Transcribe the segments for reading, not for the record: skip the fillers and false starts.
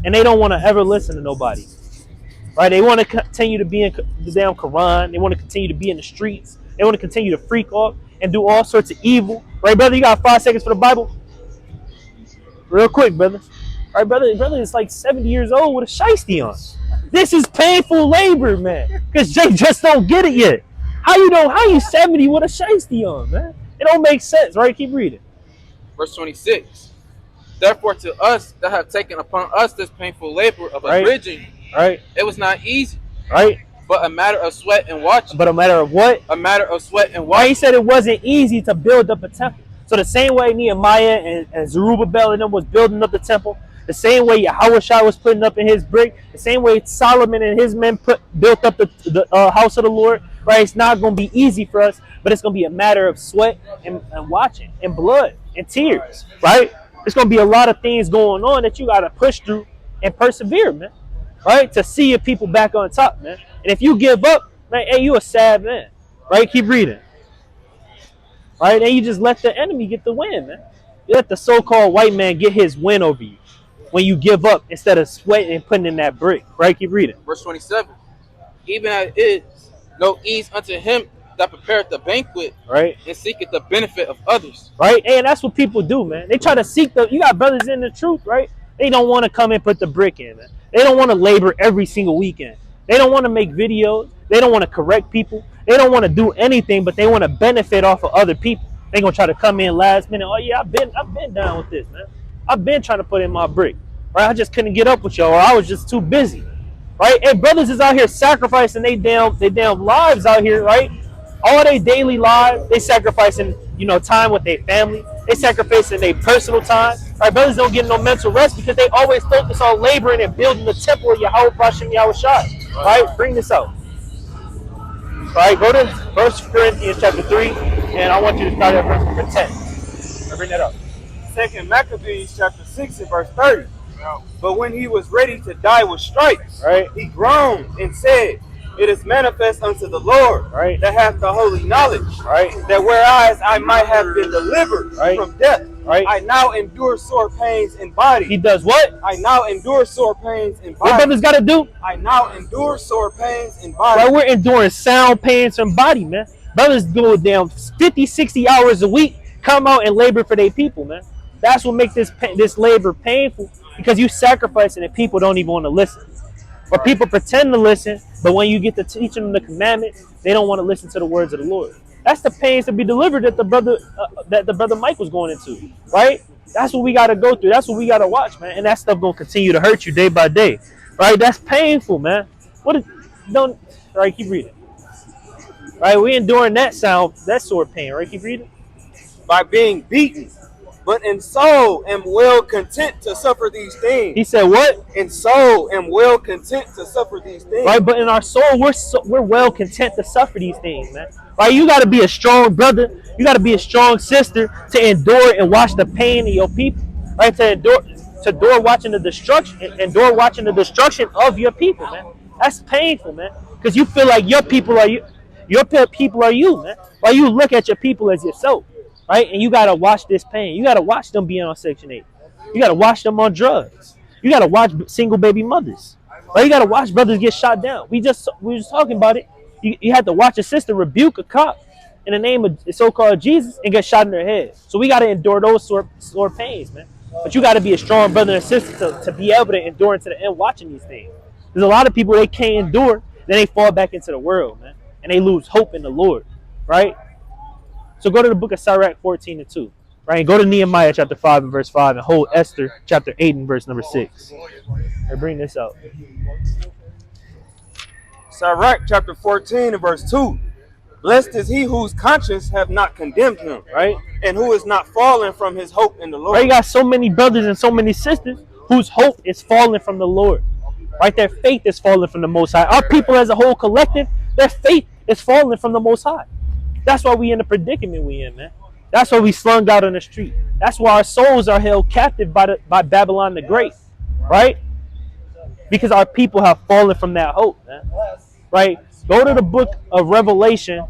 and they don't want to ever listen to nobody. Right? They want to continue to be in the damn Quran. They want to continue to be in the streets. They want to continue to freak off and do all sorts of evil. Right, brother? You got 5 seconds for the Bible? Real quick, brother. All right, brother is like 70 years old with a shiesty on. This is painful labor, man. Because Jay just don't get it yet. How you 70 with a shiesty on, man? It don't make sense, right? Keep reading. Verse 26. Therefore, to us that have taken upon us this painful labor of abridging, right, it was not easy, right, but a matter of sweat and watching. But a matter of what? A matter of sweat and watching. Why he said it wasn't easy to build up a temple. So the same way Nehemiah and Zerubbabel and them was building up the temple, the same way Yahushua was putting up in his brick, the same way Solomon and his men built up the house of the Lord, right? It's not going to be easy for us, but it's going to be a matter of sweat and watching and blood and tears, right? There's going to be a lot of things going on that you got to push through and persevere, man, right? To see your people back on top, man. And if you give up, man, hey, you a sad man, right? Keep reading. Right? And you just let the enemy get the win, man. You let the so-called white man get his win over you when you give up instead of sweating and putting in that brick. Right? Keep reading. Verse 27. Even as it is no ease unto him that prepareth the banquet, right, and seeketh the benefit of others. Right? And that's what people do, man. They try to seek you got brothers in the truth, right? They don't want to come and put the brick in, man. They don't want to labor every single weekend. They don't want to make videos. They don't want to correct people. They don't want to do anything, but they want to benefit off of other people. They're going to try to come in last minute. Oh, yeah, I've been down with this, man. I've been trying to put in my brick. Right? I just couldn't get up with y'all, or I was just too busy. Right? And brothers is out here sacrificing they damn lives out here, right? All their daily lives, they sacrificing, time with their family. They sacrificing their personal time. Right? Brothers don't get no mental rest because they always focus on laboring and building the temple of Yahweh Bashem Yahushua. Right? Bring this out. All right, go to 1 Corinthians chapter 3, and I want you to start at verse number 10. Bring that up. 2 Maccabees chapter 6 and verse 30. But when he was ready to die with stripes, right, he groaned and said, it is manifest unto the Lord, right, that hath the holy knowledge, right, that whereas I might have been delivered, right, from death, right, I now endure sore pains in body. He does what? I now endure sore pains in body. What brothers got to do? I now endure sore pains in body. Right, we're enduring sound pains in body, man. Brothers go down 50, 60 hours a week, come out and labor for their people, man. That's what makes this labor painful, because you sacrificing and people don't even want to listen. Or people pretend to listen, but when you get to teaching them the commandments, they don't want to listen to the words of the Lord. That's the pains to be delivered that the brother Mike was going into, right? That's what we got to go through. That's what we got to watch, man. And that stuff gonna continue to hurt you day by day, right? That's painful, man. Right? Keep reading. Right? We enduring that sore pain, right? Keep reading. By being beaten, but in soul am well content to suffer these things. He said what? In soul am well content to suffer these things. Right, but in our soul, we're well content to suffer these things, man. Right, you got to be a strong brother. You got to be a strong sister to endure and watch the pain of your people. Right, to endure watching the destruction of your people, man. That's painful, man, because you feel like your people are you. Your people are you, man. While you look at your people as yourself. Right? And you got to watch this pain. You got to watch them being on Section 8. You got to watch them on drugs. You got to watch single baby mothers. Right? You got to watch brothers get shot down. We were just talking about it. You had to watch a sister rebuke a cop in the name of so-called Jesus and get shot in their head. So we got to endure those sore pains, man. But you got to be a strong brother and sister to be able to endure into the end watching these things. There's a lot of people, they can't endure, then they fall back into the world, man. And they lose hope in the Lord. Right? So go to the book of Sirach 14 and 2, right? And go to Nehemiah chapter 5 and verse 5 and hold Esther chapter 8 and verse number 6. I bring this out. Sirach chapter 14 and verse 2. Blessed is he whose conscience have not condemned him, right? And who is not fallen from his hope in the Lord. Right? You got so many brothers and so many sisters whose hope is falling from the Lord. Right? Their faith is falling from the Most High. Our people as a whole collective, their faith is falling from the Most High. That's why we in the predicament we in, man. That's why we slung out on the street. That's why our souls are held captive by Babylon the Great, right? Because our people have fallen from that hope, man. Right? Go to the book of Revelation,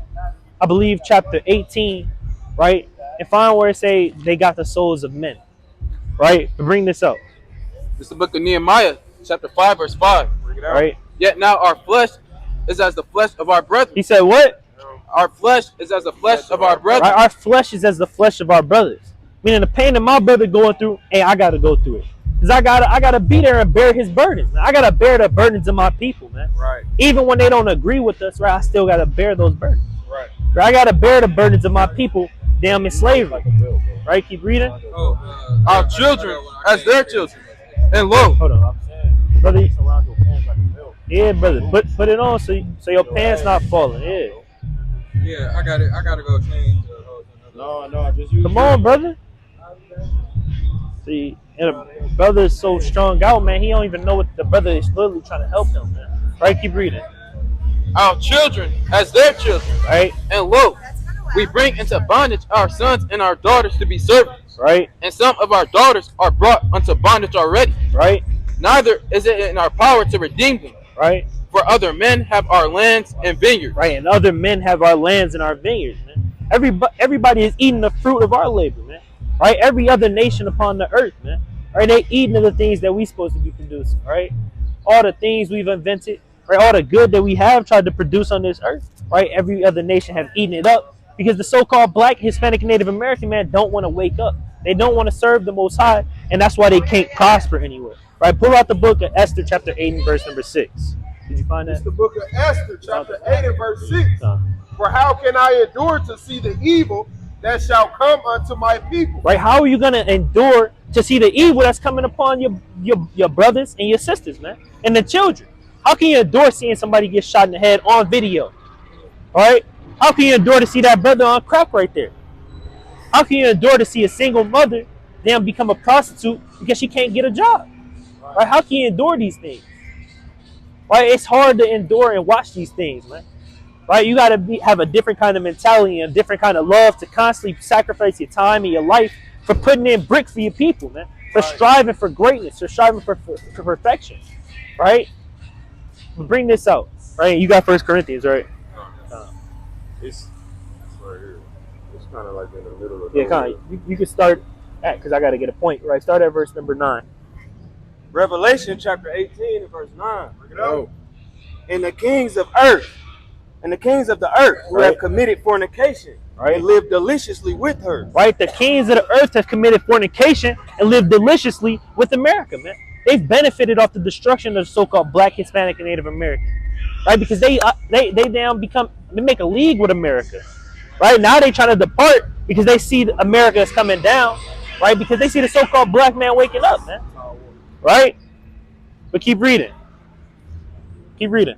I believe chapter 18, right? And find where it say they got the souls of men, right? Bring this up. This is the book of Nehemiah, chapter 5, verse 5. Right? Yet now our flesh is as the flesh of our brethren. He said what? Our flesh is as the flesh of our brethren. Right? Our flesh is as the flesh of our brothers. Meaning the pain that my brother going through, hey, I gotta go through it. Cause I gotta be there and bear his burdens. Man. I gotta bear the burdens of my people, man. Right. Even when they don't agree with us, right? I still gotta bear those burdens. Right. I gotta bear the burdens of my people, damn in slavery. Right? Keep reading. Our children as their children. And lo, Hold on, brother. Yeah, brother. Put it on so your pants not falling. Yeah. Yeah, I got it. I gotta go change. No, just use. Come on, brother. See, and a brother is so strung out, man. He don't even know what the brother is literally trying to help him, man. Right? Keep reading. our children as their children. Right? And lo, we bring into bondage our sons and our daughters to be servants. Right? And some of our daughters are brought unto bondage already. Right? Neither is it in our power to redeem them. Right? For other men have our lands and vineyards. Right? And other men have our lands and our vineyards, man. Everybody is eating the fruit of our labor, man. Right? Every other nation upon the earth, man. Right? They eating of the things that we supposed to be producing, right? All the things we've invented, right? All the good that we have tried to produce on this earth, right? Every other nation have eaten it up because the so-called Black, Hispanic, Native American man don't want to wake up. They don't want to serve the Most High, and that's why they can't prosper anywhere. Right? Pull out the book of Esther, chapter 8 and verse number 6. Did you find that? It's the book of Esther, chapter 8 and verse 6. For how can I endure to see the evil that shall come unto my people? Right? How are you going to endure to see the evil that's coming upon your brothers and your sisters, man? And the children. How can you endure seeing somebody get shot in the head on video? All right? How can you endure to see that brother on crack right there? How can you endure to see a single mother then become a prostitute because she can't get a job? Right? How can you endure these things? Right? It's hard to endure and watch these things, man. Right? You got to have a different kind of mentality and a different kind of love to constantly sacrifice your time and your life for putting in brick for your people, man. For striving for greatness, for striving for perfection. Right? But bring this out. Right? You got 1 Corinthians, right? It's right here. It's kind of like in the middle of Yeah, kind of. You can start at, because I got to get a point. Right? Start at verse number 9. Revelation chapter 18 and verse 9. Oh. And the kings of earth, and the kings of the earth who have committed fornication, and lived deliciously with her. Right? The kings of the earth have committed fornication and lived deliciously with America, man. They've benefited off the destruction of the so-called Black, Hispanic, and Native American. Right? Because they make a league with America. Right? Now they trying to depart because they see America is coming down. Right? Because they see the so-called black man waking up, man. Right? But keep reading. Keep reading.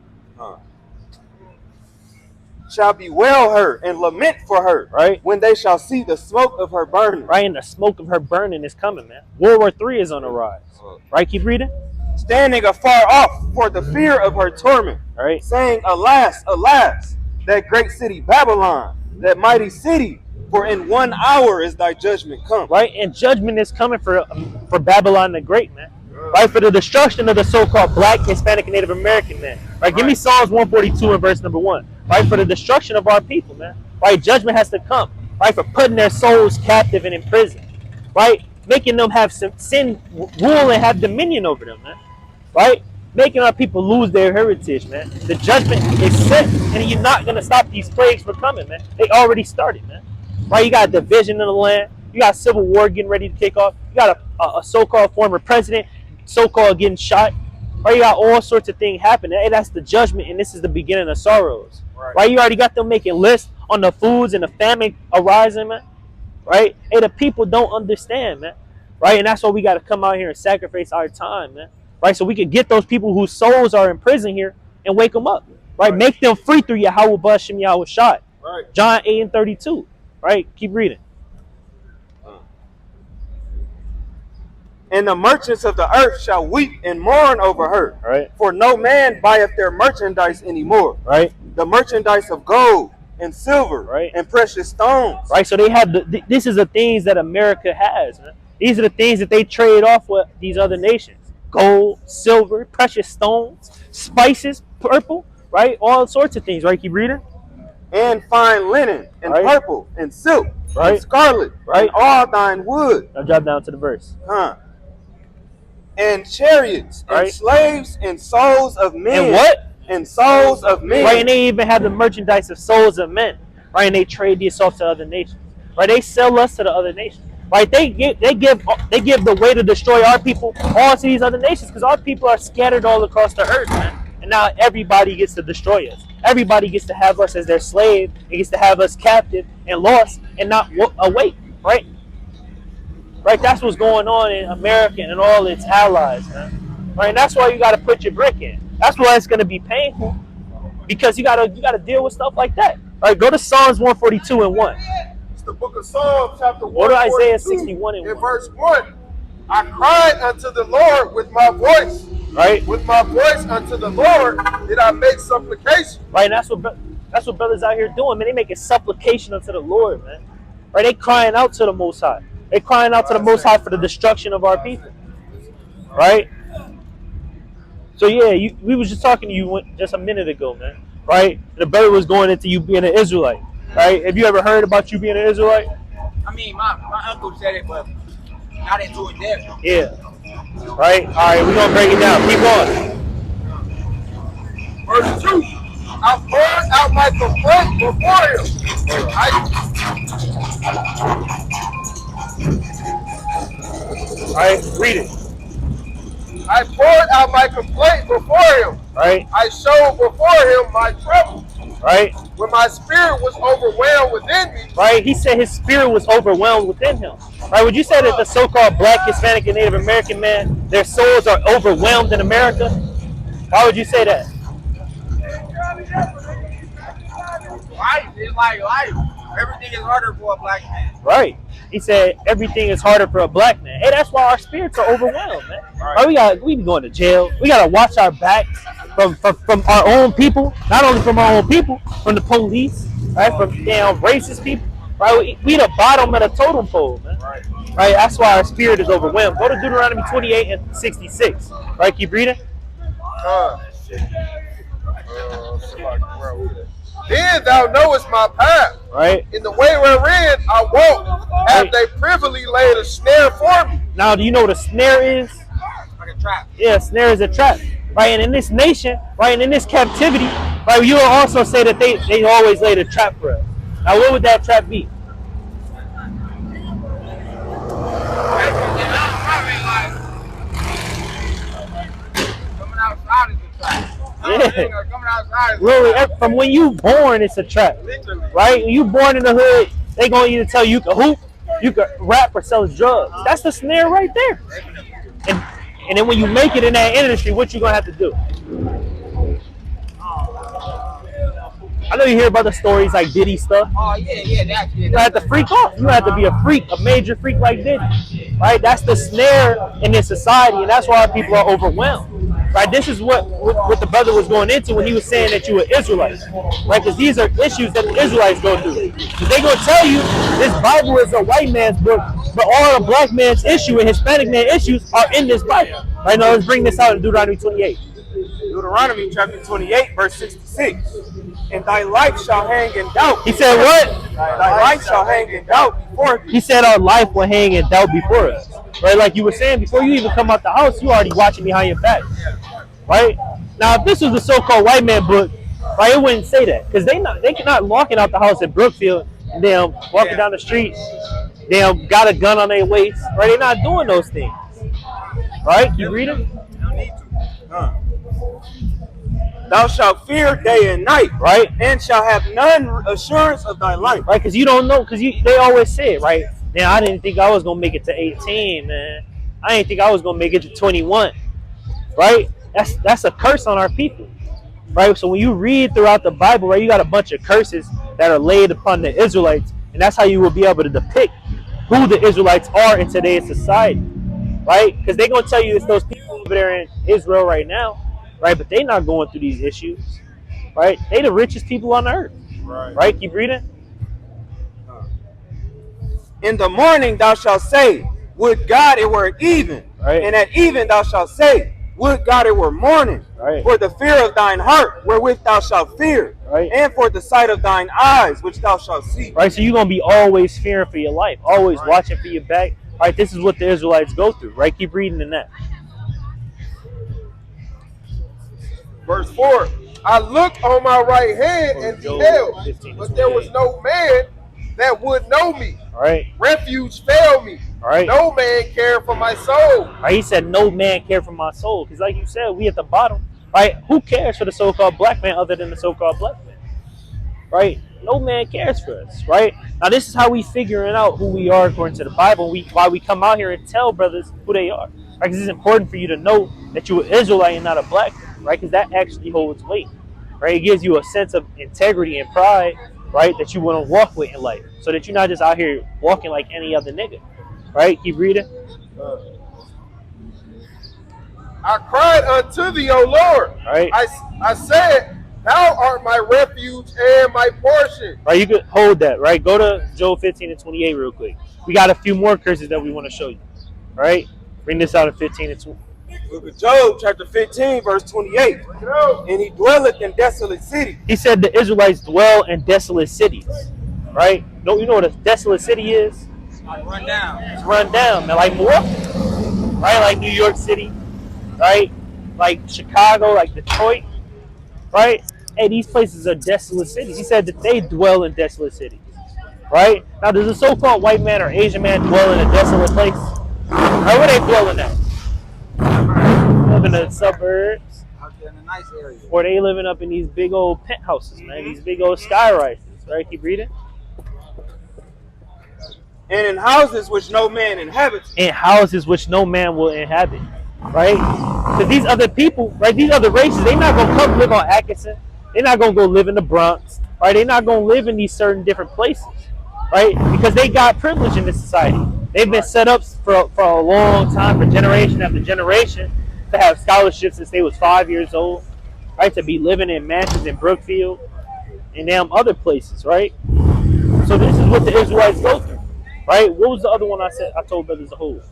Shall bewail her and lament for her, right? When they shall see the smoke of her burning. Right, and the smoke of her burning is coming, man. World War III is on the rise. Right, keep reading. Standing afar off for the fear of her torment. Right. Saying, alas, alas, that great city Babylon, that mighty city, for in 1 hour is thy judgment come. Right, and judgment is coming for Babylon the Great, man. Right, for the destruction of the so-called Black, Hispanic, and Native American man. Right, give me Psalms 142 and verse number 1. Right, for the destruction of our people, man. Right, judgment has to come. Right, for putting their souls captive and in prison. Right, making them have some sin, rule, and have dominion over them, man. Right, making our people lose their heritage, man. The judgment is set, and you're not gonna stop these plagues from coming, man. They already started, man. Right, you got division in the land. You got civil war getting ready to kick off. You got a so-called former president, so-called getting shot. Right, you got all sorts of things happening. Hey, that's the judgment, and this is the beginning of sorrows. Right, you already got them making lists on the foods and the famine arising, man. Right, hey, the people don't understand, man. Right, and that's why we got to come out here and sacrifice our time, man. Right, so we can get those people whose souls are in prison here and wake them up. Right, make them free through Yahweh Bashem Yahweh Shot. Right. John 8 and 32. Right, keep reading. And the merchants of the earth shall weep and mourn over her. Right. For no man buyeth their merchandise anymore. Right. The merchandise of gold and silver, right, and precious stones. Right. So they have this is the things that America has, man. These are the things that they trade off with these other nations. Gold, silver, precious stones, spices, purple, right? All sorts of things, right? Keep reading. And fine linen, and purple, and silk, and scarlet, right? and all thine wood. Now drop down to the verse. and chariots, and slaves, and souls of men. And what? And souls of men. Right, and they even have the merchandise of souls of men. Right, and they trade this off to other nations. Right, they sell us to the other nations. Right, they give the way to destroy our people all to these other nations because our people are scattered all across the earth, man. And now everybody gets to destroy us. Everybody gets to have us as their slave. It gets to have us captive and lost and not awake. Right. Right, that's what's going on in America and all its allies, man. Right, and that's why you got to put your brick in. That's why it's going to be painful because you got to deal with stuff like that. All right, go to Psalms 142 and 1. It's the book of Psalms, chapter 1. Go to Isaiah 61 and 1. Verse 1. I cried unto the Lord with my voice. Right. With my voice unto the Lord did I make supplication. Right, and that's what brothers out here doing, man. They making supplication unto the Lord, man. Right, they crying out to the Most High. They crying out to the Most High for the destruction of our people. Right? So yeah, we was just talking to you just a minute ago, man. Right? The brother was going into you being an Israelite. Right? Have you ever heard about you being an Israelite? I mean, my uncle said it, but not into it depth. Yeah. Right? All right, we're going to break it down. Keep going. Verse 2. I poured out my complaint before him. All right, read it. I poured out my complaint before him. Right. I showed before him my trouble. Right. When my spirit was overwhelmed within me. Right. He said his spirit was overwhelmed within him. Right. Would you say that the so-called Black, Hispanic, and Native American man, their souls are overwhelmed in America? Why would you say that? Life is like life. Everything is harder for a black man. Right. He said everything is harder for a black man. Hey, that's why our spirits are overwhelmed, man. Right. We be going to jail. We gotta watch our backs from our own people. Not only from our own people, from the police, right? From damn racist people. Right. We the bottom of the totem pole, man. Right. That's why our spirit is overwhelmed. Go to Deuteronomy 28 and 66. Right. Keep reading. Then thou knowest my path. Right. In the way wherein I walk, have they privily laid a snare for me. Now, do you know what a snare is? Like a trap. Yeah, a snare is a trap. Right, and in this nation, right, and in this captivity, right, you will also say that they always laid a trap for us. Now, what would that trap be? Coming outside is a trap. Yeah. Coming outside is Really, from when you born, it's a trap. literally. Right? When you born in the hood, they gonna either tell you can hoop, you can rap, or sell drugs. That's the snare right there. And then when you make it in that industry, what you gonna have to do? I know you hear about the stories like Diddy stuff. Oh yeah, that's You have to freak off. You have to be a freak, a major freak like Diddy. Right? That's the snare in this society, and that's why our people are overwhelmed. Right? This is what the brother was going into when he was saying that you were Israelites. Right? Because these are issues that the Israelites go through. Because they're going to tell you this Bible is a white man's book, but all the black man's issue and Hispanic man's issues are in this Bible. Right? Now let's bring this out in Deuteronomy 28. Deuteronomy chapter 28, verse 66. And thy life shall hang in doubt. He said what? Thy life shall hang in doubt before thee. He said our life will hang in doubt before us. Right? Like you were saying, before you even come out the house, you already watching behind your back. Right? Now, if this was the so-called white man book, right, it wouldn't say that. Because they cannot walking out the house in Brookfield and damn walking down the street, damn got a gun on their waist. Right? They're not doing those things. Right? Keep reading. Thou shalt fear day and night, right? And shall have none assurance of thy life. Right? Because you don't know, because they always say it, right? Now, I didn't think I was going to make it to 18, man. I didn't think I was going to make it to 21. Right? That's a curse on our people. Right? So when you read throughout the Bible, right, you got a bunch of curses that are laid upon the Israelites, and that's how you will be able to depict who the Israelites are in today's society. Right? Because they're going to tell you it's those people over there in Israel right now. Right, but they not going through these issues, right? They the richest people on earth, right? Keep reading. In the morning thou shalt say, would God it were even, right? And at even thou shalt say, would God it were morning, right? For the fear of thine heart, wherewith thou shalt fear, right? And for the sight of thine eyes, which thou shalt see. Right, so you're gonna be always fearing for your life, always watching for your back. Right, this is what the Israelites go through. Right, keep reading in that. Verse 4. I looked on my right hand and beheld, but there was no man that would know me. All right. Refuge failed me. All right. No man cared for my soul. All right. He said, no man cared for my soul. Because like you said, we at the bottom. Right? Who cares for the so-called black man other than the so-called black man? Right? No man cares for us. Right? Now, this is how we figuring out who we are according to the Bible. Why we come out here and tell brothers who they are. Right? Because it's important for you to know that you're an Israelite and not a black man. Right? Because that actually holds weight. Right? It gives you a sense of integrity and pride, right, that you want to walk with in life, so that you're not just out here walking like any other nigga. Right? Keep reading. I cried unto thee, O Lord. Right. I said, thou art my refuge and my portion. Right, you could hold that. Right, go to Job 15 and 28 real quick. We got a few more curses that we want to show you. Right, bring this out of 15 and 20. Book of Job, chapter 15, verse 28. And he dwelleth in desolate cities. He said the Israelites dwell in desolate cities. Right? Don't you know what a desolate city is? Run down. It's run down, man. Like Milwaukee. Right? Like New York City. Right? Like Chicago, like Detroit. Right? Hey, these places are desolate cities. He said that they dwell in desolate cities. Right? Now, does a so-called white man or Asian man dwell in a desolate place? Right? Where they dwelling at? Live in the suburbs, Out there in a nice area. or they living up in these big old penthouses, man, these big old sky rises, right? Keep reading. And in houses which no man inhabits. In houses which no man will inhabit, right? Because these other people, right, these other races, they're not going to come live on Atkinson. They're not going to go live in the Bronx, right? They're not going to live in these certain different places, right? Because they got privilege in this society. They've been set up for a long time, for generation after generation, to have scholarships since they was 5 years old, right? To be living in mansions in Brookfield and damn other places, right? So this is what the Israelites go through, right? What was the other one I said? I told brothers to hold,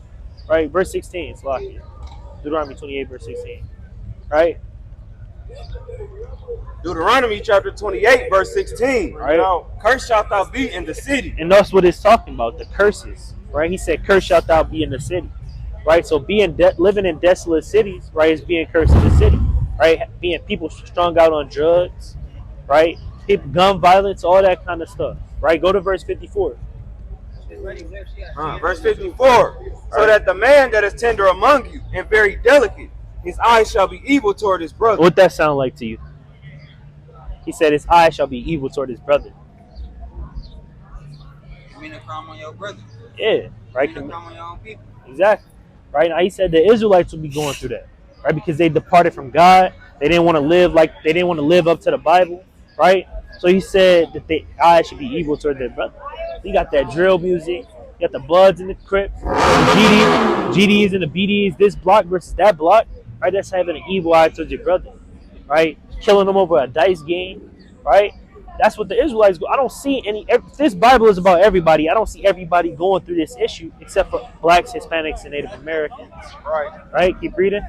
right? Verse 16, Slovakia, Deuteronomy 28, verse 16, right? Deuteronomy chapter 28, verse 16. Right. Now, cursed shalt thou be in the city. And that's what it's talking about, the curses, right? He said, cursed shalt thou be in the city, right? So living in desolate cities, right, is being cursed in the city, right? Being people strung out on drugs, right? Gun violence, all that kind of stuff, right? Go to verse 54. Verse 54. So that the man that is tender among you and very delicate, his eyes shall be evil toward his brother. What that sound like to you? He said his eyes shall be evil toward his brother. You mean to crime on your brother? Yeah, right? You mean to crime on your own people? Exactly. Right? Now he said the Israelites would be going through that, right? Because they departed from God. They didn't want to live up to the Bible, right? So he said that their eyes should be evil toward their brother. You got that drill music, you got the Bloods and the Crips, the GDs and the BDs, this block versus that block, right? That's having an evil eye towards your brother, right? Killing them over a dice game, right? That's what the Israelites go. I don't see if this Bible is about everybody, I don't see everybody going through this issue except for blacks, Hispanics, and Native Americans. Right? Keep reading.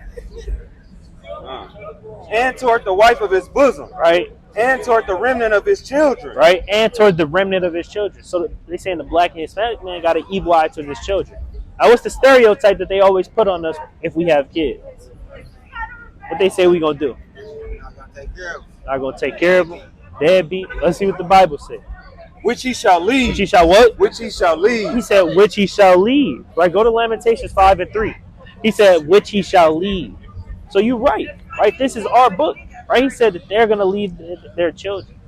And toward the wife of his bosom. Right? And toward the remnant of his children. Right? And toward the remnant of his children. So they saying the black and Hispanic man got an evil eye towards his children. Now what's the stereotype that they always put on us if we have kids? What they say we gonna do? Not gonna take care of them. Not gonna take care of them. Deadbeat. Let's see what the Bible says. Which he shall leave. Which he shall what? Which he shall leave. He said, which he shall leave. Right? Go to Lamentations 5 and 3. He said, which he shall leave. So you're right. Right? This is our book. Right? He said that they're gonna leave their children.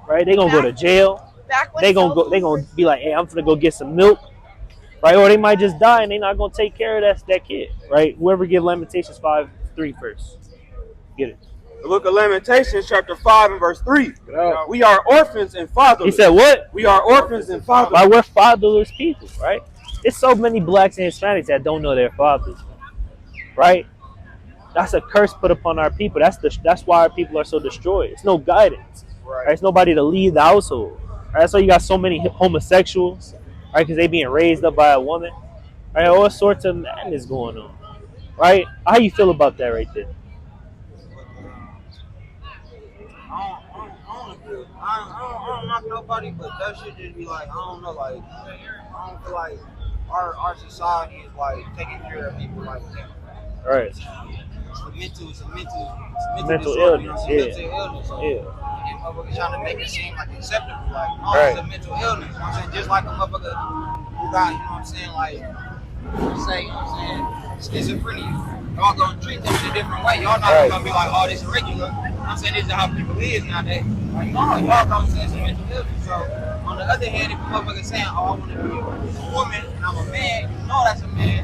Right? They're gonna go to jail. They're gonna be like, hey, I'm gonna go get some milk. Right? Or they might just die and they're not gonna take care of that kid. Right? Whoever get Lamentations 5:3 first. Get it. The book of Lamentations, chapter 5 and verse 3. We are orphans and fatherless. He said what? We are orphans and fatherless. Why we're fatherless people, right? There's so many blacks and Hispanics that don't know their fathers, right? That's a curse put upon our people. That's why our people are so destroyed. It's no guidance. Right? It's nobody to lead the household. Right? That's why you got so many homosexuals, right? Because they being raised up by a woman. Right? All sorts of madness going on. Right? How you feel about that right there? I don't knock nobody, but that shit just be like, I don't know, like, I don't feel like our society is like taking care of people like that. Right. it's a Mental disorder, you know, illness, it's a mental illness. So, yeah. and motherfuckers trying to make it seem like acceptable. Like, no, Right. it's a mental illness. You know what I'm saying? Just like a motherfucker who got, you know what I'm saying, like, say, you know what I'm saying, schizophrenia. Y'all gonna treat them in a different way. Y'all not Right. gonna be like, oh, this is regular. You know what I'm saying? This is how people is nowadays. Like, no, y'all gonna say it's a mental illness. So, on the other hand, if a motherfucker saying, oh, I want to be a woman and I'm a man, you know that's a man.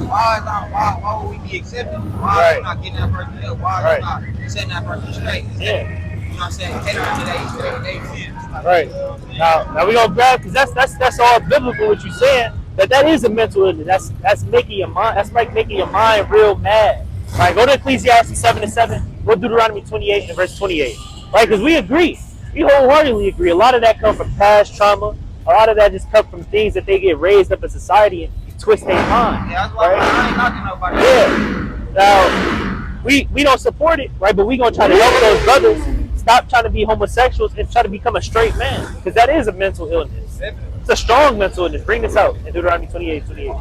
Why would we be accepted? Why are you not getting that person help? Why are you not setting that person straight? Yeah. You know what I'm saying? Catering to they sins. Right. Now we gonna grab because that's all biblical what you saying. That is a mental illness. That's making your mind. That's like making your mind real mad. Right. Go to Ecclesiastes 7:7. Go to Deuteronomy 28 and verse 28. Right. Because we agree. We wholeheartedly agree. A lot of that comes from past trauma. A lot of that just comes from things that they get raised up in society and twist their mind. Yeah, that's why I ain't knocking nobody. Yeah. Now we don't support it, right? But we gonna try to help those brothers stop trying to be homosexuals and try to become a straight man, because that is a mental illness. It's a strong mental illness. Bring this out in Deuteronomy 28:28.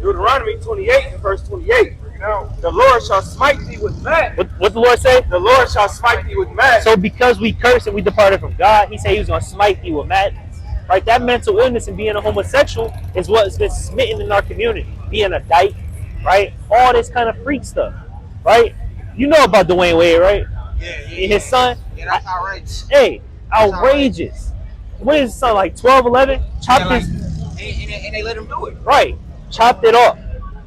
Deuteronomy 28 and verse 28. The Lord shall smite thee with madness. What the Lord say? The Lord shall smite thee with madness. So because we cursed and we departed from God, He said He was gonna smite thee with madness. Right? That mental illness and being a homosexual is what's been smitten in our community. Being a dyke, right? All this kind of freak stuff, right? You know about Dwayne Wade, right? Yeah. And his son. Yeah, that's outrageous. Hey, outrageous. What is his son, like 12, 11? Chopped Yeah, like, his. and they let him do it. Right. Chopped it off.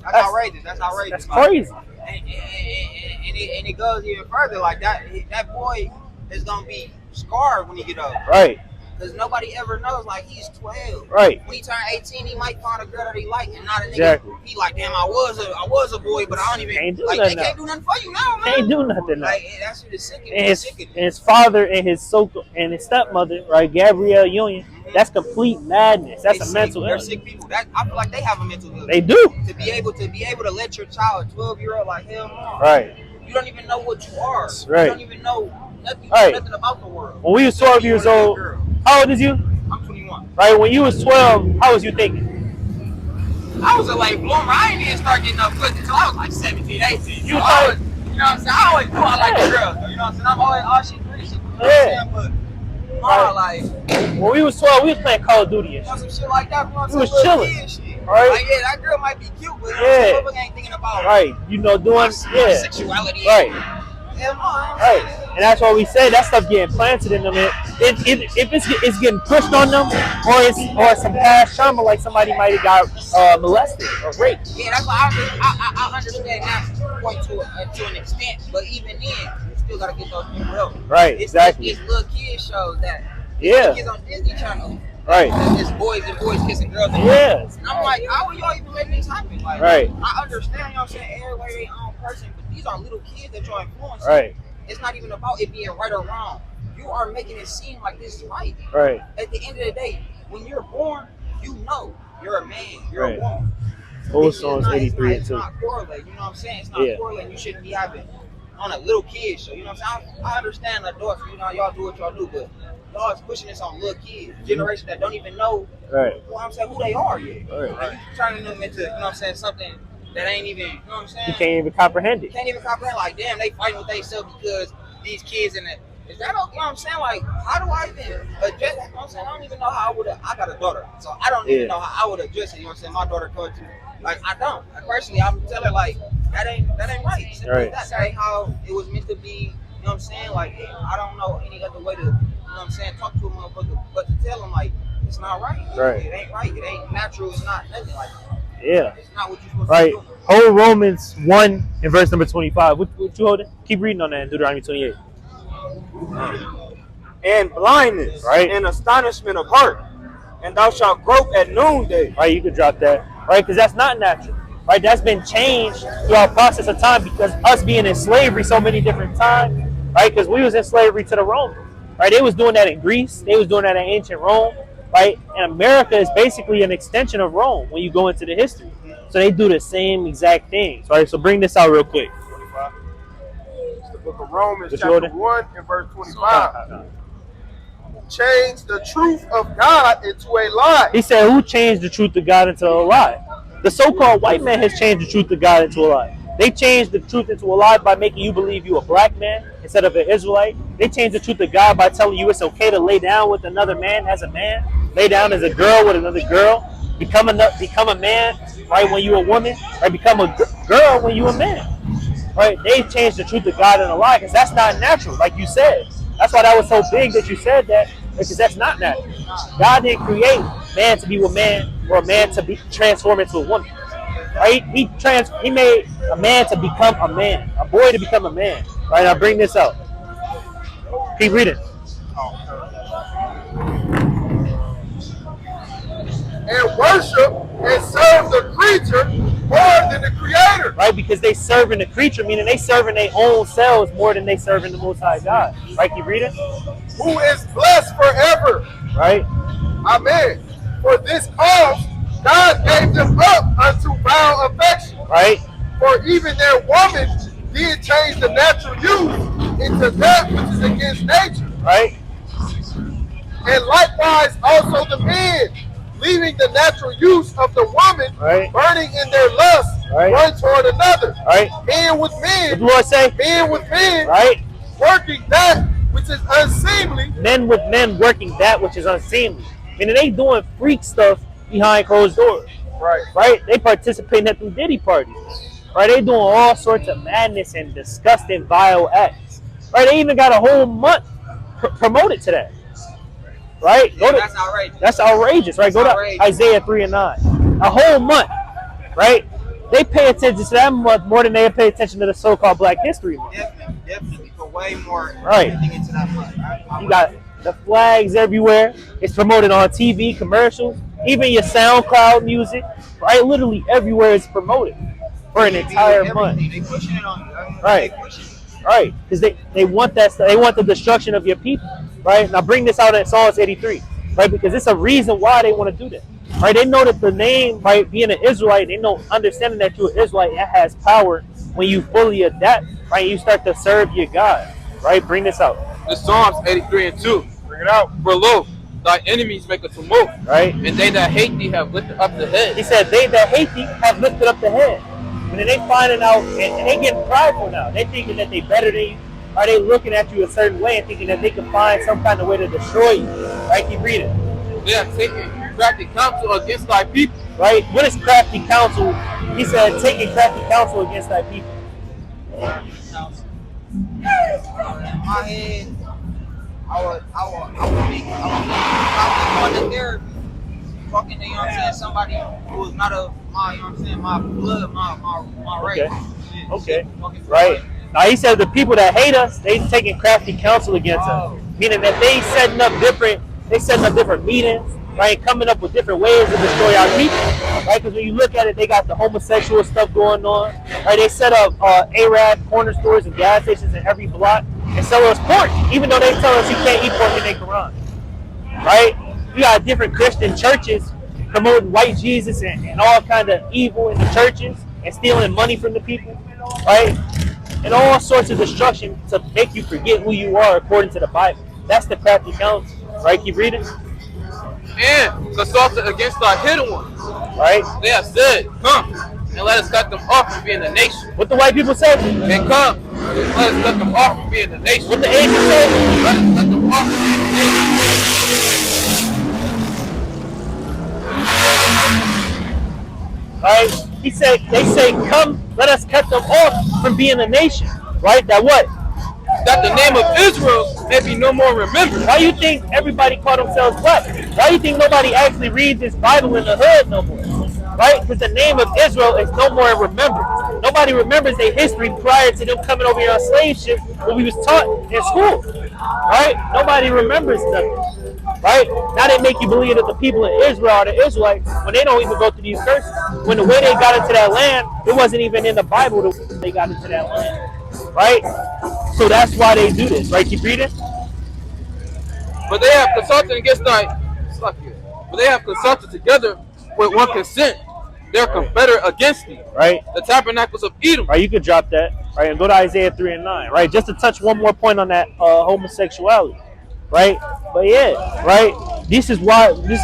That's outrageous. That's outrageous. That's crazy. And it goes even further. Like that boy is gonna be scarred when he get older. Right. Because nobody ever knows. Like, he's 12. Right. When he turn 18, he might find a girl that he like, and not a nigga. Exactly. He like, damn, I was a boy, but I don't even Can't do like. nothing They can't do nothing for you now, man. Can't do nothing now. Like, that shit is sick. And his father and his stepmother, right, Gabrielle Union, that's complete madness. That's a mental illness. They're sick people. I feel like they have a mental illness. They do. To be able to let your child, a 12-year-old, like, hell no. Right. You don't even know what you are. Right. You don't even know nothing, Right. nothing about the world. When we was 12 years old, how old is you? I'm 21. Right. When you was 12, how was you thinking? I was a late bloomer. I didn't even start getting up pussy until I was like 17, 18. You know what I'm saying? I always knew I like the girls. You know what I'm saying? I'm always, oh, she pretty, you know what I'm saying? But, like, when we was 12, we was playing Call of Duty and you know, shit. some shit like that. You know what I'm We saying? was chilling. Shit. Right. Like, yeah, that girl might be cute, but Yeah. motherfucker ain't thinking about Right. You know, doing, my yeah. sexuality. Right. Hell no, I ain't Right. saying that. And that's why we say that stuff getting planted in them. If it's getting pushed on them, or some past trauma, like somebody might have got molested or raped. Yeah, that's why I understand that point to an extent, but even then, you still gotta get those people help. Right, exactly. It's little kids shows that. Yeah. Kids on Disney Channel. Right. It's boys and boys kissing girls. Yeah. And I'm like, how are y'all even letting this happen? Like, Right. I understand, you know what I'm saying, everybody their own person, but these are little kids that you're influencing. Right. It's not even about it being right or wrong. You are making it seem like this is right. Right. At the end of the day, when you're born, you know you're a man, you're Right. a woman. Old songs 83 and it's 2. not correlating, you know what I'm saying? It's not Yeah. correlating. You shouldn't be having on a little kid show, you know what I'm saying? I understand adults, you know, y'all do what y'all do, but y'all is pushing this on little kids, generation that don't even know, Right. you know what I'm saying, who they are yet. Right. And you turning them into, you know what I'm saying, something that ain't even, you know what I'm saying? You can't even comprehend it. Can't even comprehend, like, damn, they fighting with themselves because these kids in it. Is that, you know what I'm saying? Like, how do I even address, you know what I'm saying? I don't even know how I would have, I got a daughter, so I don't even know how I would address it, you know what I'm saying? My daughter comes to me. Like, I don't. Like, personally, I'm telling her, like, that ain't right. Right. That ain't how it was meant to be, you know what I'm saying? Like, I don't know any other way to, you know what I'm saying, talk to a motherfucker, but to tell him, like, it's not right. Right. It ain't right. It ain't natural. It's not nothing like that. Yeah. It's not what you're supposed Right. to be doing. Hold Romans 1 and verse number 25. What you holding? Keep reading on that in Deuteronomy 28. And blindness, Right. and astonishment of heart, and thou shalt grope at noonday. Right, you could drop that. Right, because that's not natural. Right, that's been changed throughout the process of time because us being in slavery so many different times. Right, because we was in slavery to the Romans. Right, they was doing that in Greece. They was doing that in ancient Rome. Right, and America is basically an extension of Rome when you go into the history. So they do the same exact things. Right, so bring this out real quick. 25. It's the book of Romans, What you chapter holding? 1 and verse 25. Change the truth of God into a lie. He said, who changed the truth of God into a lie? The so-called white man has changed the truth of God into a lie. They changed the truth into a lie by making you believe you a black man instead of an Israelite. They changed the truth of God by telling you it's okay to lay down with another man as a man, lay down as a girl with another girl, become a man, right, when you a woman, right, become a girl when you a man. Right? They changed the truth of God in a lie because that's not natural, like you said. That's why that was so big that you said that, because that's not natural. God didn't create man to be with man or a man to be transformed into a woman. Right? He made a man to become a man, a boy to become a man. Right? I'll bring this out. Keep reading. And worship and serve the creature more than the creator. Right? Because they serving the creature, meaning they serving their own selves more than they serving the Most High God. Right? Keep reading. Who is blessed forever. Right? Amen. For this cause, God gave them up unto vile affection. Right? For even their woman did change the natural use into that which is against nature. Right? And likewise also the men, leaving the natural use of the woman, right, burning in their lust, right, one toward another. Right? Men with men. What do I say? Men with men. Right? Working that which is unseemly. Men with men working that which is unseemly. Meaning they doing freak stuff behind closed doors. Right. Right? They participating at them Diddy parties. Right? They doing all sorts of madness and disgusting, vile acts. Right? They even got a whole month promoted to that. Right? Yeah, that's outrageous. That's outrageous, right? Go to Isaiah 3 and 9. A whole month, right? They pay attention to that month more than they pay attention to the so-called Black History Month. Definitely. Put way more right into that month. You got the flags everywhere. It's promoted on TV, commercials, even your SoundCloud music, right? Literally everywhere it's promoted for an entire month. They pushing it on you. Right. Right, because they want that. They want the destruction of your people. Right, now bring this out in Psalms 83. Right, because it's a reason why they want to do that. Right, they know that the name, right, being an Israelite, they know understanding that you're an Israelite, that has power when you fully adapt. Right, you start to serve your God. Right, bring this out. The Psalms 83 and 2. Bring it out. For lo, thy enemies make a tumult. Right, and they that hate thee have lifted up the head. He said, they that hate thee have lifted up the head. And then they finding out, and they getting prideful now. They thinking that they better than you. Are they looking at you a certain way and thinking that they can find some kind of way to destroy you? Right? Keep reading. They have taken crafty counsel against thy people. Right? What is crafty counsel? He said, taking crafty counsel against thy people. In my head, I would think about the therapy. Talking to, you know what I'm saying, somebody who is not of my, you know what I'm saying, my blood, my race. Okay. Right. Now he said the people that hate us, they taking crafty counsel against us. Meaning that they setting up different meetings, right? Coming up with different ways to destroy our people. Right? Because when you look at it, they got the homosexual stuff going on. Right? They set up Arab corner stores and gas stations in every block and sell us pork, even though they tell us you can't eat pork in their Quran. Right? You got different Christian churches promoting white Jesus and all kind of evil in the churches and stealing money from the people, right? And all sorts of destruction to make you forget who you are according to the Bible. That's the crafty counsel, right? Keep reading. And consulted against our hidden ones, right? They have said, come and let us cut them off from being a nation. What the white people say? And come, let us cut them off from being a nation. What the Asians say? Let us cut them off from being a nation. Right? They say, come, let us cut them off from being a nation. Right? That what? That the name of Israel may be no more remembered. Why you think everybody call themselves black? Why you think nobody actually reads this Bible in the hood no more? Right? Because the name of Israel is no more remembered. Nobody remembers their history prior to them coming over here on slave ship when we was taught in school. Right? Nobody remembers nothing. Right? Now they make you believe that the people in Israel are the Israelites when they don't even go through these curses. When the way they got into that land, it wasn't even in the Bible that they got into that land. Right? So that's why they do this. Right? Keep reading. But they have consulted against but they have consulted together with one consent. They're confederate against thee. Right? The tabernacles of Edom. Right, you could drop that. Right, and go to Isaiah 3 and 9. Right, just to touch one more point on that homosexuality. Right, but yeah, right. This is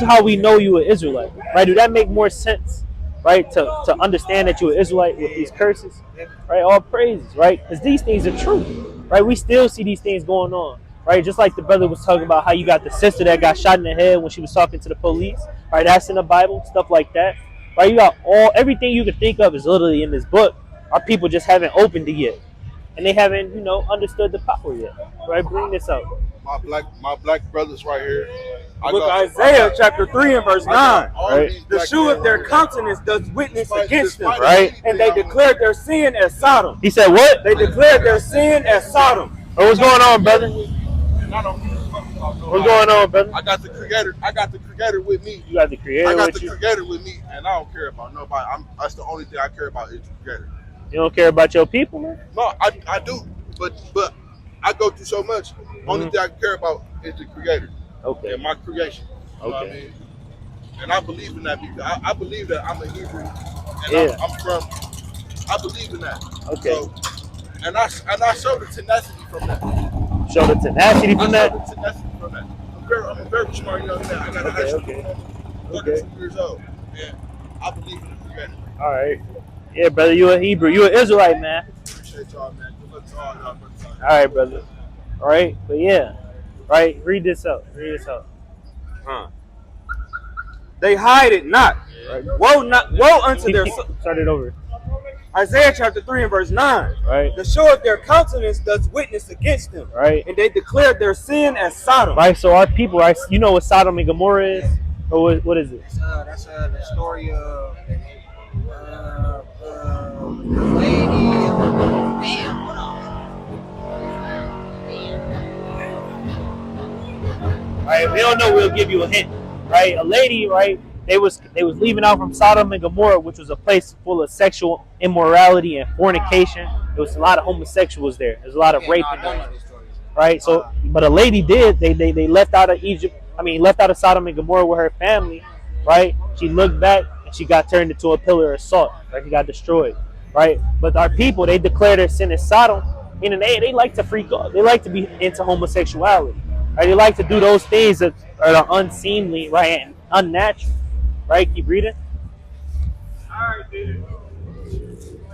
how we know you an Israelite. Right, do that make more sense? right? To understand that you're an Israelite with these curses, right? All praises, right? Because these things are true, right? We still see these things going on, right? Just like the brother was talking about how you got the sister that got shot in the head when she was talking to the police, right? That's in the Bible, stuff like that, right? You got everything you can think of is literally in this book. Our people just haven't opened it yet, and they haven't, understood the power yet, right? Bring this up. My black brothers right here. Book of Isaiah chapter 3 and verse 9. Right. The shoe of their countenance does witness against them. Right. And they declared their sin as Sodom. He said what? They declared their sin as Sodom. Oh, what's going on, brother? And I don't give a fuck about nobody. What's going on, brother? I got the creator with me. You got the creator I got with the you. creator with me, and I don't care about nobody. That's the only thing I care about is the creator. You don't care about your people, man? No, I do, but I go through so much. Only thing I care about is the creator. Okay. And my creation. You know what I mean? And I believe in that because I believe that I'm a Hebrew and I'm from. I believe in that. Okay. So, and I show the tenacity from that. Show the tenacity from that. I show the tenacity from that. I'm a very smart young man. I got a high school. I'm 32 years old, and I believe in the creator. All right. Yeah, brother, you a Hebrew. You an Israelite, man. Appreciate y'all, man. Good luck to all y'all, brother. All right, brother. All right, but yeah, right. Read this out. They hide it not. Right. Woe unto their Start it over. Isaiah chapter 3 and verse 9. Right. The show of their countenance does witness against them. Right. And they declared their sin as Sodom. Right. So our people, right? You know what Sodom and Gomorrah is, or what is it? That's the story of lady. Damn, hold on. Right. If we don't know, we'll give you a hint. Right. A lady, right? They was leaving out from Sodom and Gomorrah, which was a place full of sexual immorality and fornication. There was a lot of homosexuals there. There's a lot of raping going on. Right. So, but a lady did. They left out of Egypt. Left out of Sodom and Gomorrah with her family. Right. She looked back and she got turned into a pillar of salt. Right. She got destroyed. Right. But our people, they declared their sin as Sodom. Meaning they like to freak out. They like to be into homosexuality. Right. They like to do those things that are unseemly, right, and unnatural. Right, keep reading. Alright, dude.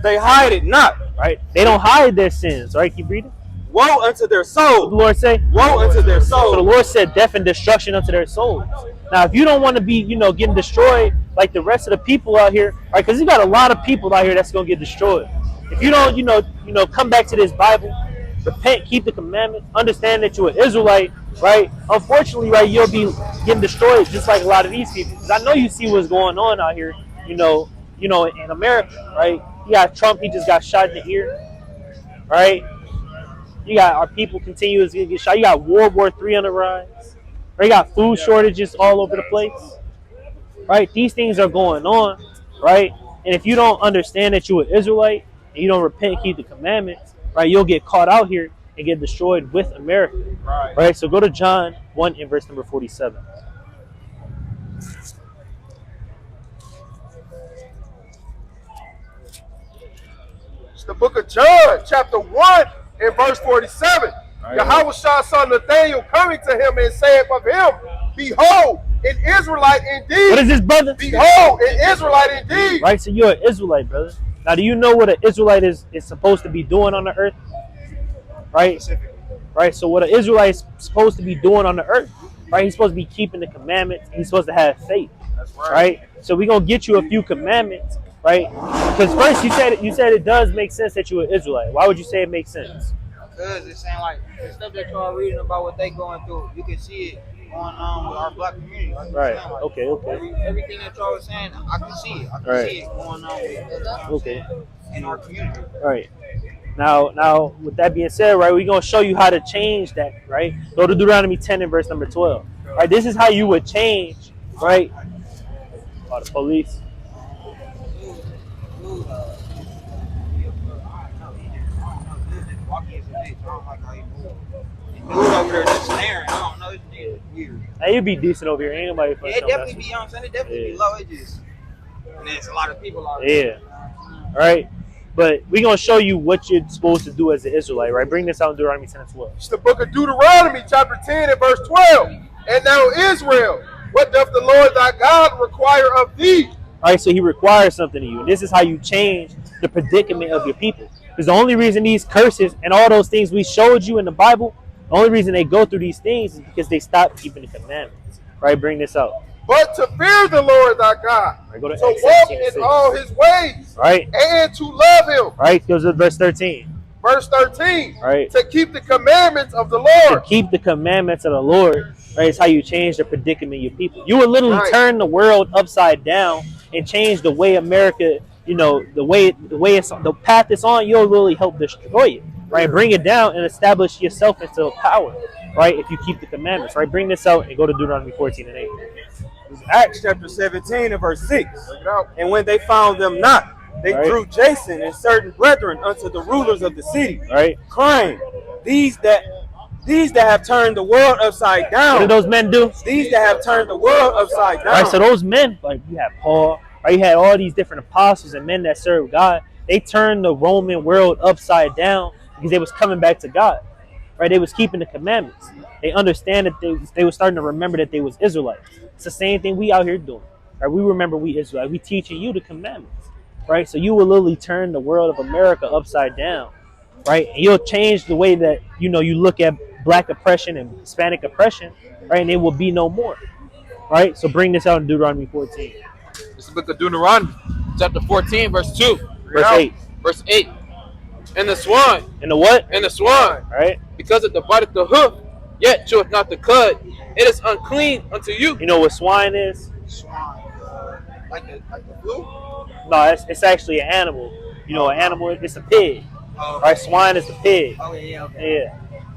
They hide it not. Right, they don't hide their sins. Right, keep reading. Woe unto their What soul. the Lord say? Woe unto their So the soul. Lord said, "Death and destruction unto their souls." Now, if you don't want to be, getting destroyed like the rest of the people out here, right? Because you got a lot of people out here that's gonna get destroyed. If you don't, come back to this Bible, repent, keep the commandments, understand that you're an Israelite, right? Unfortunately, right, you'll be getting destroyed just like a lot of these people. Because I know you see what's going on out here, in America, right? You got Trump, he just got shot in the ear, right? You got our people continuously to get shot. You got World War III on the rise. Right? You got food shortages all over the place, right? These things are going on, right? And if you don't understand that you're an Israelite and you don't repent and keep the commandments, right, you'll get caught out here and get destroyed with America. Right? So go to John 1 and verse number 47. It's the book of John, chapter 1 and verse 47. Yahweh saw Nathanael coming to him and saith of him, Behold, an Israelite indeed. What is this, brother? Behold, an Israelite indeed. Right, so you're an Israelite, brother. Now, do you know what an Israelite is supposed to be doing on the earth? Right? Right, so what an Israelite is supposed to be doing on the earth, right? He's supposed to be keeping the commandments. He's supposed to have faith. That's right. So we're going to get you a few commandments, right? Because first, you said it does make sense that you're an Israelite. Why would you say it makes sense? Because it's saying like the stuff that y'all reading about what they going through, you can see it going on with our black community. Like Right. saying, like, Okay. everything that y'all was saying, I can see it. I can see it going on with in our community. All right. Now, with that being said, right, we're going to show you how to change that, right? Go to Deuteronomy 10 and verse number 12. Right, this is how you would change, right? Oh, the police. Dude over there just staring. I don't know. This nigga is weird. Hey, you'd be decent over here. Ain't nobody fucking. Yeah, it definitely be, you know what I'm saying? It definitely be low. It just, and there's a lot of people out there. Yeah. All right. But we're going to show you what you're supposed to do as an Israelite, right? Bring this out in Deuteronomy 10 and 12. It's the book of Deuteronomy, chapter 10 and verse 12. And now Israel, what doth the Lord thy God require of thee, Right? So he requires something of you. And this is how you change the predicament of your people. Because the only reason these curses and all those things we showed you in the Bible, the only reason they go through these things is because they stop keeping the commandments. Right? Bring this out. But to fear the Lord thy God, Right, go to to Acts walk 17:6. in all his ways, Right? and to love him. Right? Goes to verse 13. Verse 13, Right? to keep the commandments of the To Lord. keep the commandments of the Lord, right, is how you change the predicament of your people. You will literally Right. turn the world upside down and change the way America, the way it's the path it's on. You'll really help destroy it, right? Bring it down and establish yourself into power, right? If you keep the commandments, right? Bring this out and go to Deuteronomy 14:8. Acts chapter 17 and verse 6. Check it out. And when they found them not, they Right. drew Jason and certain brethren unto the rulers of the city, Right? crying, These that have turned the world upside What down. did those men do? These that have turned the world upside down. Right. So those men, like you had Paul, right? You had all these different apostles and men that served God. They turned the Roman world upside down because they was coming back to God. Right? They was keeping the commandments. They understand that they were starting to remember that they was Israelites. It's the same thing we out here doing. Right? We remember we Israelites. We teaching you the commandments. Right? So you will literally turn the world of America upside down. Right? And you'll change the way that you look at black oppression and Hispanic oppression. Right? And it will be no more. Right? So bring this out in Deuteronomy 14. This is the book of Deuteronomy, chapter 14, verse 2. Verse 8. Verse 8. And the swine, And the what? and the swine, Right? because it divideth the hoof, yet cheweth not the cud, it is unclean unto you. You know what swine is? Swine. Like the flu? No, it's actually an animal. An animal, it's a pig. Oh, Right? Swine is the pig. oh yeah, okay. Yeah.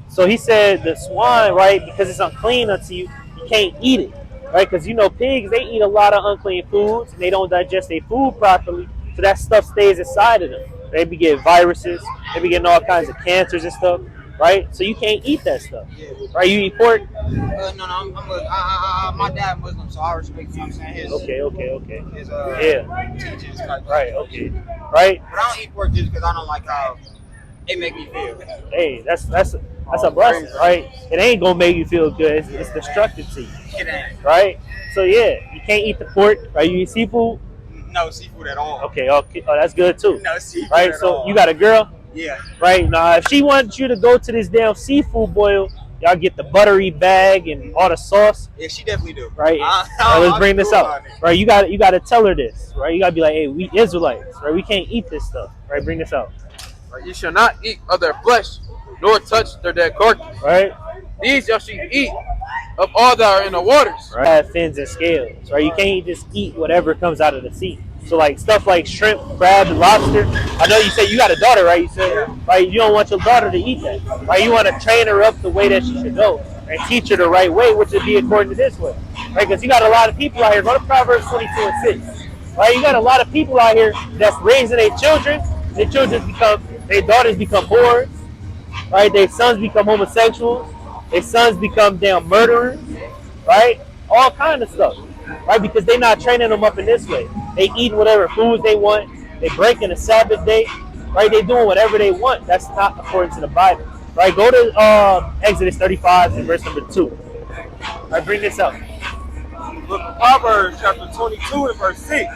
So he said the swine, right, because it's unclean unto you, you can't eat it. Right? Because pigs, they eat a lot of unclean foods and they don't digest their food properly. So that stuff stays inside of them. They be getting viruses, they be getting all kinds of cancers and stuff. Right? So you can't eat that stuff. Right? You eat pork? No, I'm my dad Muslim, so I respect, you know what I'm saying, his Okay. his Yeah. teachings. Like, Right, okay. Right? But I don't eat pork just because I don't like how it make me feel. Hey, that's a blessing, right? It ain't gonna make you feel good. It's destructive to you, It ain't. right? So yeah, you can't eat the pork, right? You eat seafood. No seafood at all. Okay, oh, that's good too, No seafood right? at So all. you got a girl, Yeah. right? Now, if she wants you to go to this damn seafood boil, y'all get the buttery bag and all the sauce, Yeah, she definitely do. right? Now, let's bring this out, right? You got to tell her this, right? You got to be like, hey, we Israelites, right? We can't eat this stuff, right? Bring this out, You shall not eat of their flesh, nor touch their dead carcass. right? These y'all should eat of all that are in the waters. Right? Have fins and scales, right? You can't just eat whatever comes out of the sea. So like stuff like shrimp, crab, and lobster. I know you said you got a daughter, right? You said, right? You don't want your daughter to eat that, right? You want to train her up the way that she should go and teach her the right way, which would be according to this way, right? Because you got a lot of people out here. Go to Proverbs 22:6, right? You got a lot of people out here that's raising their children. Their daughters become whores, right? Their sons become homosexuals. Their sons become damn murderers, right? All kind of stuff, right? Because they're not training them up in this way. They eat whatever foods they want. They breaking the Sabbath day, right? They doing whatever they want. That's not according to the Bible, right? Go to Exodus 35 and verse number 2. All right, bring this up. Look at Proverbs chapter 22 and verse 6.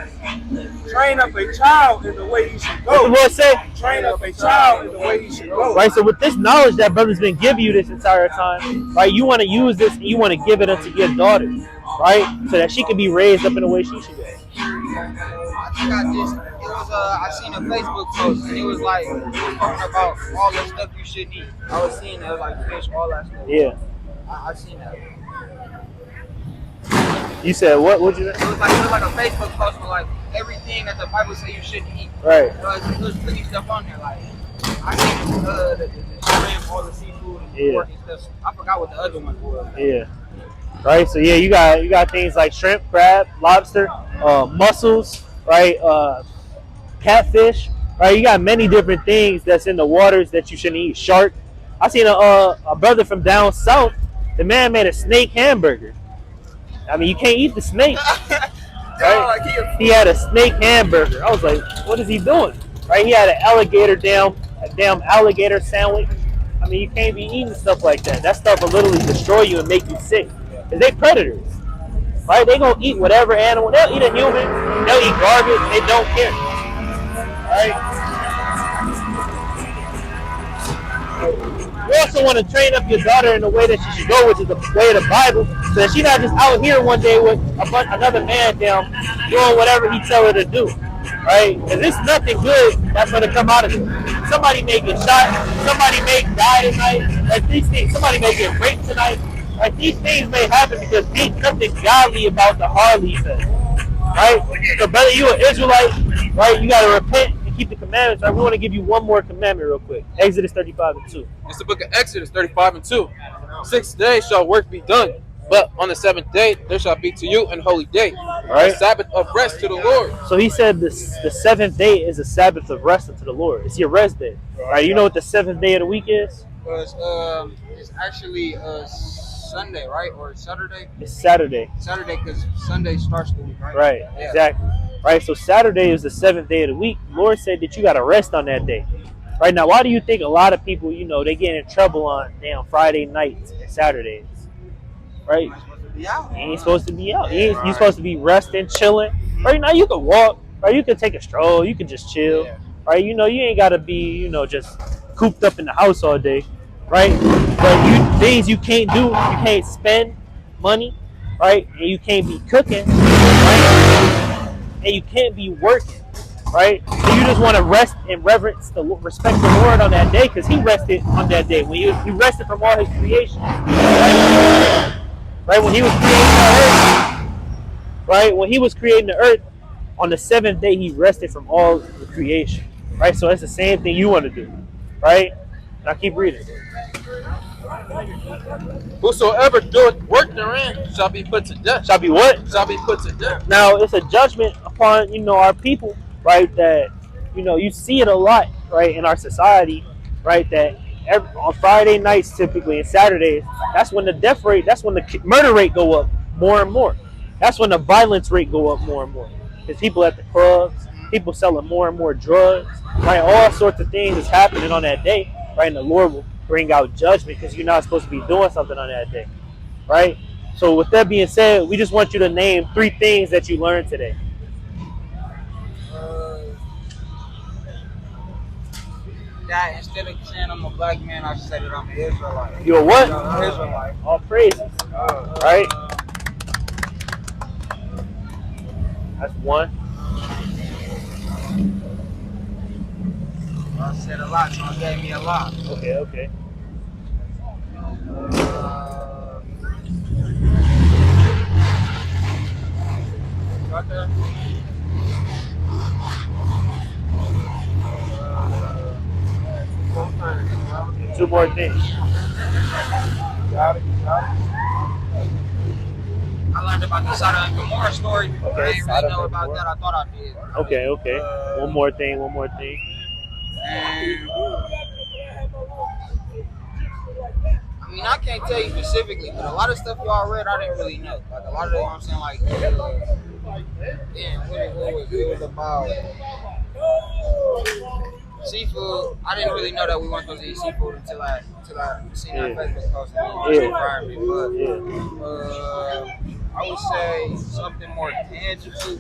Train up a child in the way he should What the go. Lord say? Train up a child in the way he should go. Right, so with this knowledge that brother's been giving you this entire time, right, you want to use this and you want to give it unto your daughter, right, so that she can be raised up in the way she should go. I think I seen a Facebook post and it was like talking about all the stuff you shouldn't eat. I was seeing it like fish, all that stuff. Yeah. I seen that. You said what? What'd you say? It was like a Facebook post with like everything that the Bible say you shouldn't eat. Right. It was plenty stuff on there. Like I seen the shrimp, all the seafood, and pork and stuff. I forgot what the other one was. Yeah. Right. So yeah, you got things like shrimp, crab, lobster, mussels, right? Catfish, right? You got many different things that's in the waters that you shouldn't eat. Shark. I seen a brother from down south. The man made a snake hamburger. I mean, you can't eat the snake. Right? He had a snake hamburger. I was like, what is he doing? Right? He had a damn alligator sandwich. I mean, you can't be eating stuff like that. That stuff will literally destroy you and make you sick. Because they predators. Right? They gonna eat whatever animal. They'll eat a human. They'll eat garbage. They don't care. Right? You also want to train up your daughter in the way that she should go, which is the way of the Bible, so that she's not just out here one day with another man down doing whatever he tell her to do. Right? Because there's nothing good that's going to come out of it. Somebody may get shot. Somebody may die tonight. Like these things. Somebody may get raped tonight. Like these things may happen because ain't nothing godly about the Harley thing. Right? So brother, you an Israelite, right? You got to repent and keep the commandments. Right? We want to give you one more commandment real quick. Exodus 35:2. It's the book of Exodus 35:2. 6 days shall work be done, but on the 7th day there shall be to you an holy day, Right? a Sabbath of rest to the Lord. So he said the 7th day is a Sabbath of rest unto the Lord. It's your rest day. Right? You know what the 7th day of the week is? It's actually Sunday, right? Or Saturday? It's Saturday. Saturday, because Sunday starts the week, right? Right, Yeah. exactly. Right, so Saturday is the 7th day of the week. The Lord said that you got to rest on that day. Right now, why do you think a lot of people, they get in trouble on Friday nights and Saturdays? Right? Yeah. You ain't supposed to be out. You're supposed to be resting, chilling. Right now, you can walk. Right, you can take a stroll. You can just chill. Right, you ain't got to be, just cooped up in the house all day. Right, but things you can't do. You can't spend money. Right, and you can't be cooking. Right, and you can't be working. Right, so you just want to rest and respect the Lord on that day because He rested on that day when he rested from all His creation. Right, when He was creating the earth. Right, when He was creating the earth, on the 7th day He rested from all the creation. Right, so it's the same thing you want to do. Right, now keep reading. Whosoever doeth work therein shall be put to death. Shall be what? Shall be put to death. Now it's a judgment upon our people, right? That you see it a lot, right, in our society, right? That on Friday nights typically and Saturdays, that's when the death rate, that's when the murder rate go up more and more. That's when the violence rate go up more and more. Because people at the clubs, people selling more and more drugs, right? All sorts of things is happening on that day, right? And the Lord will bring out judgment because you're not supposed to be doing something on that day, right? So with that being said, we just want you to name 3 things that you learned today. That instead of saying I'm a black man, I said that I'm an Israelite. You're a what? I'm an Israelite. All praises, right? That's one. I said a lot, so it gave me a lot. Okay. Got there? 2 more things. Got it. I learned about the Sodom and Gomorrah story. Okay, I didn't really know about Gomorrah. that. I thought I did. Okay. One more thing. And I mean, I can't tell you specifically, but a lot of stuff y'all read, I didn't really know. Like a lot of it, I'm saying, like, it was about seafood. I didn't really know that we weren't supposed to eat seafood until I seen that Facebook post and it inspired me. But I would say something more tangible.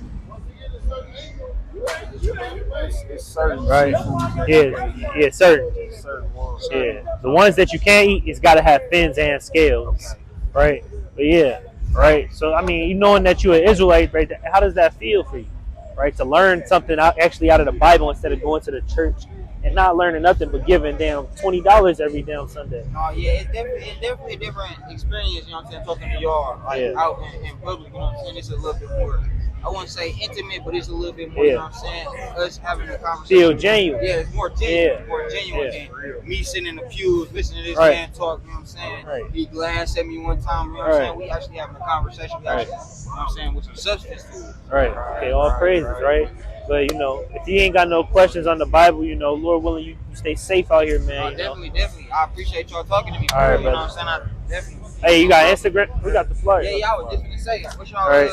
It's certain, Right. Yeah, certain. certain ones. Yeah. The ones that you can't eat, it's got to have fins and scales. Right. But yeah. Right. So, I mean, knowing that you're an Israelite, right, how does that feel for you? Right. To learn something actually out of the Bible instead of going to the church and not learning nothing but giving $20 every damn Sunday. No, yeah, it's definitely a different experience, you know what I'm saying, talking to y'all, like, out in public, you know what I'm saying? It's a little bit more, I wouldn't say intimate, but it's a little bit more, you know what I'm saying? Us having a conversation. Feel genuine. Yeah, it's more genuine, than me sitting in the pews, listening to this man talk, you know what I'm saying? Right. He glanced at me one time, you know what I'm saying? We actually having a conversation, we actually, you know what I'm saying, with some substance to it. Right. Okay, all praises, right? But, if you ain't got no questions on the Bible, Lord willing, you stay safe out here, man. Definitely. I appreciate y'all talking to me, all right, you know what I'm saying? I definitely. Hey, you got Instagram? We got the flyer. Yeah, I was just gonna say, what's y'all, all right.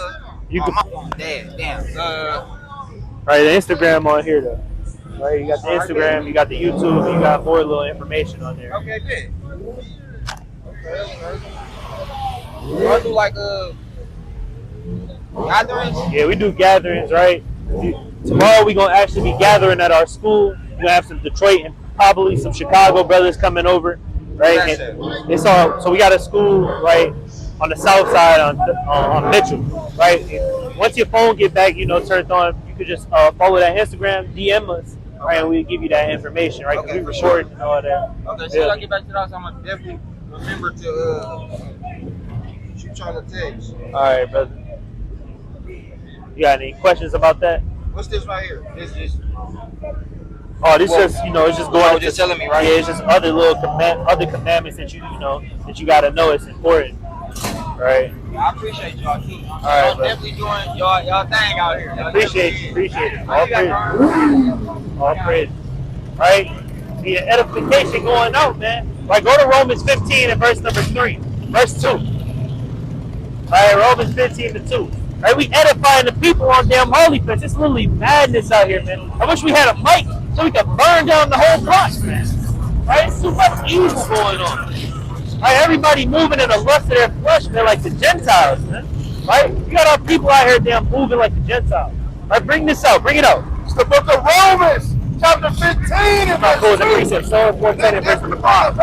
You can, my phone, damn. Right, the Instagram on here, though. Right, you got the Instagram, you got the YouTube, you got more little information on there. Okay, good. Okay. I'll do like gatherings? Yeah, we do gatherings, right? Tomorrow we're gonna actually be gathering at our school. We're gonna have some Detroit and probably some Chicago brothers coming over, right? And it's all so we got a school right on the south side on Mitchell, right? And once your phone get back, turned on, you could just follow that Instagram, DM us, right? And we'll give you that information, right? Okay, we record and all that. Okay, so I get back to the house, I'm gonna definitely remember to shoot y'all a text. All right, brother. You got any questions about that? What's this right here? This Oh, this just it's just going. just telling me, right? Yeah, it's just other little other commandments that that you gotta know. It's important, right? I appreciate y'all. All right, Y'all definitely doing y'all thing out here. Y'all appreciate it. All praise. Right? The edification going out, man. Right, go to Romans 15 and verse 2. All right, Romans 15 to 2. Right, we edifying the people on damn Harley fence. It's literally madness out here, man. I wish we had a mic so we could burn down the whole block, man. Right, it's too much evil going on. Right, everybody moving in the lust of their flesh, man, like the Gentiles, man. Right, you got our people out here damn moving like the Gentiles. Right, bring this out, bring it out. It's the book of Romans, chapter 15 and verse 2. Psalms 110 and verse 5.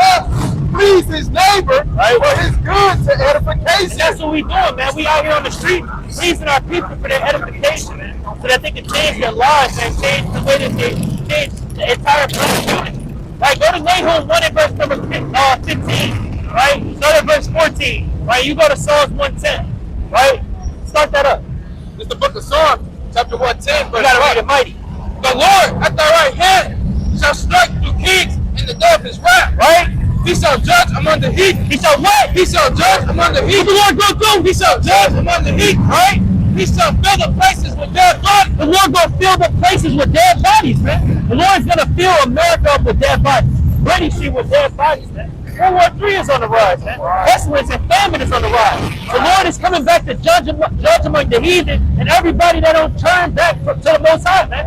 Please his neighbor for his good to edification. And that's what we doing, man. We out here on the street pleasing our people for their edification, man. So that they can change their lives and change the way that they change the entire planet. Right, go to Nahum 1 and verse number 15. Right? Start at verse 14. Right? You go to Psalms 110. Right? Start that up. It's the book of Psalms, chapter 110, verse You gotta read it mighty. The Lord at thy right hand shall strike through kings in the day of his wrath. Right? He shall judge among the heath. He shall what? He shall judge among the heath. What the Lord go do? He shall judge among the heath. Right? He shall fill the places with dead bodies. The Lord gonna fill the places with dead bodies, man. The Lord's gonna fill America up with dead bodies. Brady Street with dead bodies, man. World War III is on the rise, man. Pestilence and famine is on the rise. The Lord is coming back to judge among the heathen and everybody that don't turn back to the Most High, man.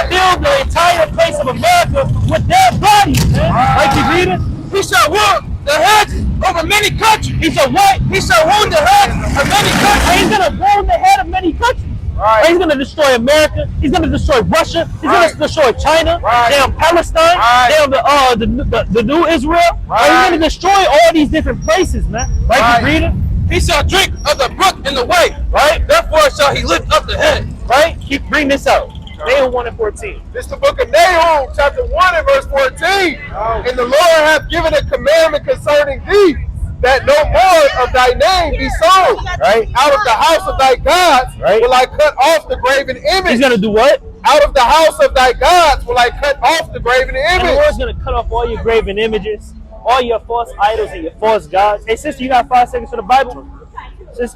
He's gonna fill the entire place of America with dead bodies, man. Like you read it? He shall wound the heads over many countries. He shall what? He shall wound the heads of many countries. He's gonna wound the head of many countries. Right. He's going to destroy America. He's going to destroy Russia. He's going to destroy China. Damn Palestine. Damn the new Israel. He's going to destroy all these different places, man. Right? You read it? He shall drink of the brook in the way. Right? Therefore shall he lift up the head. Right? Bring this out. Nahum 1 and 14. This is the book of Nahum, chapter 1 and verse 14. And the Lord hath given a commandment concerning thee, that no more of thy name be sold. Right. Out of the house of thy gods will I cut off the graven image. He's going to do what? Out of the house of thy gods will I cut off the graven image. And the Lord's going to cut off all your graven images, all your false idols and your false gods. Hey, sister, you got 5 seconds for the Bible?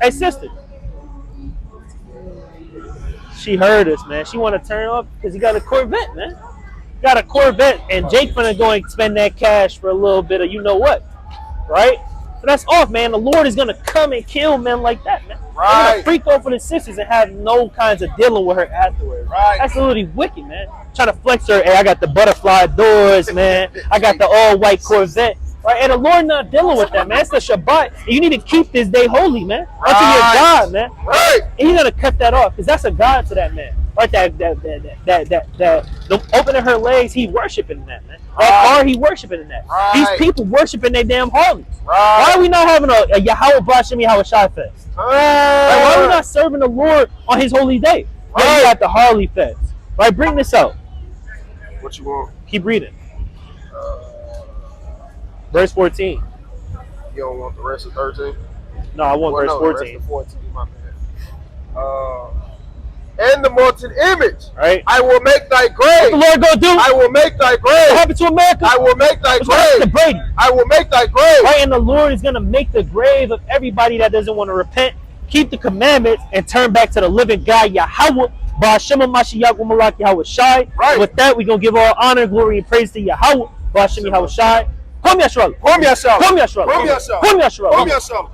Hey, sister. She heard us, man. She want to turn off because he got a Corvette, man. Got a Corvette, and Jake finna go and spend that cash for a little bit of you know what, right? So that's off, man. The Lord is gonna come and kill men like that, man. Right. They're gonna freak over the sisters and have no kinds of dealing with her afterwards. Right. That's literally wicked, man. Trying to flex her. Hey, I got the butterfly doors, man. I got the all-white Corvette. Right, and the Lord not dealing with that, man. It's the Shabbat. And you need to keep this day holy, man. Unto your God, man. Right. And he's gonna cut that off because that's a God to that man. Right, that opening her legs, he worshiping that, man. That car, he worshiping in that. These people worshiping their damn Harleys. Why are we not having a Yahweh Bashim Yahweh Shai fest? Like, why are we not serving the Lord on his holy day? Right, you got the Harley fest. Right, bring this out. What you want? Keep reading. Verse 14. You don't want the rest of 13? No, I want verse 14. The rest of 14, my bad. And the molten image. Right. I will make thy grave. What the Lord gonna do? I will make thy grave. What happened to America? I will make thy grave. To Brady? I will make thy grave. Right, and the Lord is gonna make the grave of everybody that doesn't want to repent, keep the commandments, and turn back to the living God, Yahweh. Yahweh Shai. Right. With that, we're gonna give all honor, glory, and praise to Yahweh. Yahweh Shai. Kom Yashua. Kom Yashua. Kom Yashua. Kom Yashua. Kom Yashua. Kom Yashua.